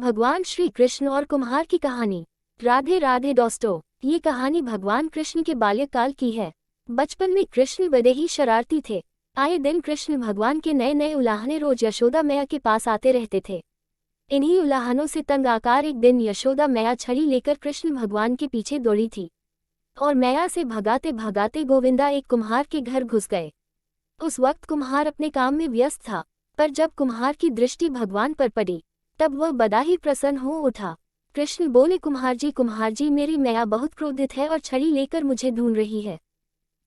भगवान श्री कृष्ण और कुम्हार की कहानी। राधे राधे दोस्तों, ये कहानी भगवान कृष्ण के बाल्यकाल की है। बचपन में कृष्ण बड़े ही शरारती थे। आए दिन कृष्ण भगवान के नए नए उलाहने रोज यशोदा मैया के पास आते रहते थे। इन्हीं उलाहनों से तंग आकर एक दिन यशोदा मैया छड़ी लेकर कृष्ण भगवान के पीछे दौड़ी थी और मैया से भगाते भगाते गोविंदा एक कुम्हार के घर घुस गए। उस वक्त कुम्हार अपने काम में व्यस्त था, पर जब कुम्हार की दृष्टि भगवान पर पड़ी तब वह बड़ा ही प्रसन्न हो उठा। कृष्ण बोले, कुम्हार जी, मेरी मैया बहुत क्रोधित है और छड़ी लेकर मुझे ढूंढ रही है।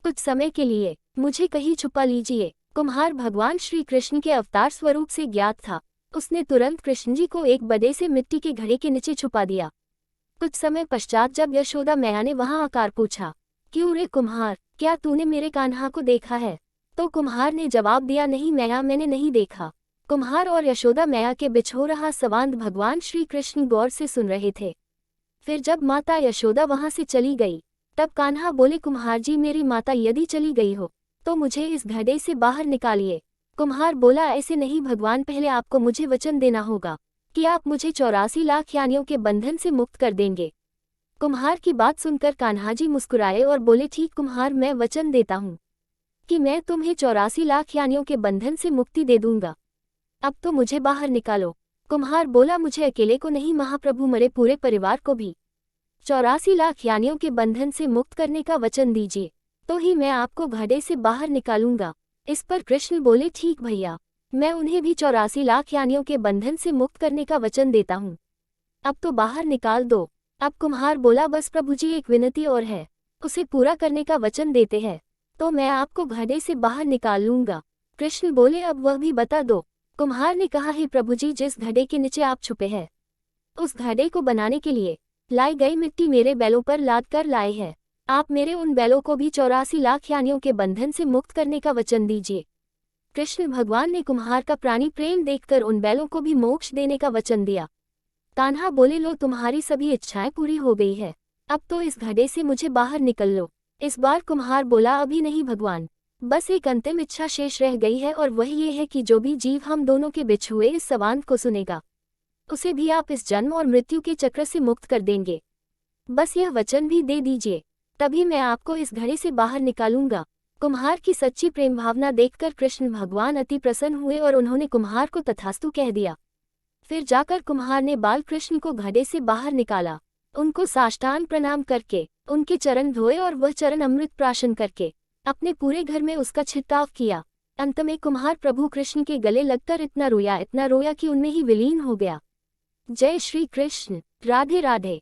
कुछ समय के लिए मुझे कहीं छुपा लीजिए। कुम्हार भगवान श्री कृष्ण के अवतार स्वरूप से ज्ञात था। उसने तुरंत कृष्ण जी को एक बड़े से मिट्टी के घड़े के नीचे छुपा दिया। कुछ समय पश्चात जब यशोदा मैया ने वहां आकर पूछा, क्यों रे कुम्हार, क्या तूने मेरे कान्हा को देखा है? तो कुम्हार ने जवाब दिया, नहीं मैया, मैंने नहीं देखा। कुम्हार और यशोदा मैया के बीच हो रहा संवाद भगवान श्री कृष्ण गौर से सुन रहे थे। फिर जब माता यशोदा वहां से चली गई तब कान्हा बोले, कुम्हार जी, मेरी माता यदि चली गई हो तो मुझे इस घड़े से बाहर निकालिए। कुम्हार बोला, ऐसे नहीं भगवान, पहले आपको मुझे वचन देना होगा कि आप मुझे 84 लाख यानियों के बंधन से मुक्त कर देंगे। कुम्हार की बात सुनकर कान्हा जी मुस्कुराए और बोले, ठीक कुम्हार, मैं वचन देता हूँ कि मैं तुम्हें 84 लाख यानियों के बंधन से मुक्ति दे दूंगा। अब तो मुझे बाहर निकालो। कुम्हार बोला, मुझे अकेले को नहीं महाप्रभु, मरे पूरे परिवार को भी 84 लाख यानियों के बंधन से मुक्त करने का वचन दीजिए, तो ही मैं आपको घड़े से बाहर निकालूंगा। इस पर कृष्ण बोले, ठीक भैया, मैं उन्हें भी 84 लाख यानियों के बंधन से मुक्त करने का वचन देता हूँ। अब तो बाहर निकाल दो। अब कुम्हार बोला, बस प्रभु जी, एक विनती और है, उसे पूरा करने का वचन देते हैं तो मैं आपको घड़े से बाहर निकाल लूंगा। कृष्ण बोले, अब वह भी बता दो। कुम्हार ने कहा, हे प्रभु जी, जिस घड़े के नीचे आप छुपे हैं उस घड़े को बनाने के लिए लाई गई मिट्टी मेरे बैलों पर लाद कर लाए हैं। आप मेरे उन बैलों को भी 84 लाख यानियों के बंधन से मुक्त करने का वचन दीजिए। कृष्ण भगवान ने कुम्हार का प्राणी प्रेम देखकर उन बैलों को भी मोक्ष देने का वचन दिया। कान्हा बोले, लो, तुम्हारी सभी इच्छाएं पूरी हो गई है, अब तो इस घड़े से मुझे बाहर निकल लो। इस बार कुम्हार बोला, अभी नहीं भगवान, बस एक अंतिम इच्छा शेष रह गई है और वह ये है कि जो भी जीव हम दोनों के बीच हुए इस संवाद को सुनेगा उसे भी आप इस जन्म और मृत्यु के चक्र से मुक्त कर देंगे। बस यह वचन भी दे दीजिए, तभी मैं आपको इस घड़े से बाहर निकालूंगा। कुम्हार की सच्ची प्रेम भावना देखकर कृष्ण भगवान अति प्रसन्न हुए और उन्होंने कुम्हार को तथास्तु कह दिया। फिर जाकर कुम्हार ने बाल कृष्ण को घड़े से बाहर निकाला। उनको साष्टांग प्रणाम करके उनके चरण धोए और वह चरण अमृत प्राशन करके अपने पूरे घर में उसका छिड़काव किया। अंत में कुम्हार प्रभु कृष्ण के गले लगकर इतना रोया कि उनमें ही विलीन हो गया। जय श्री कृष्ण। राधे राधे।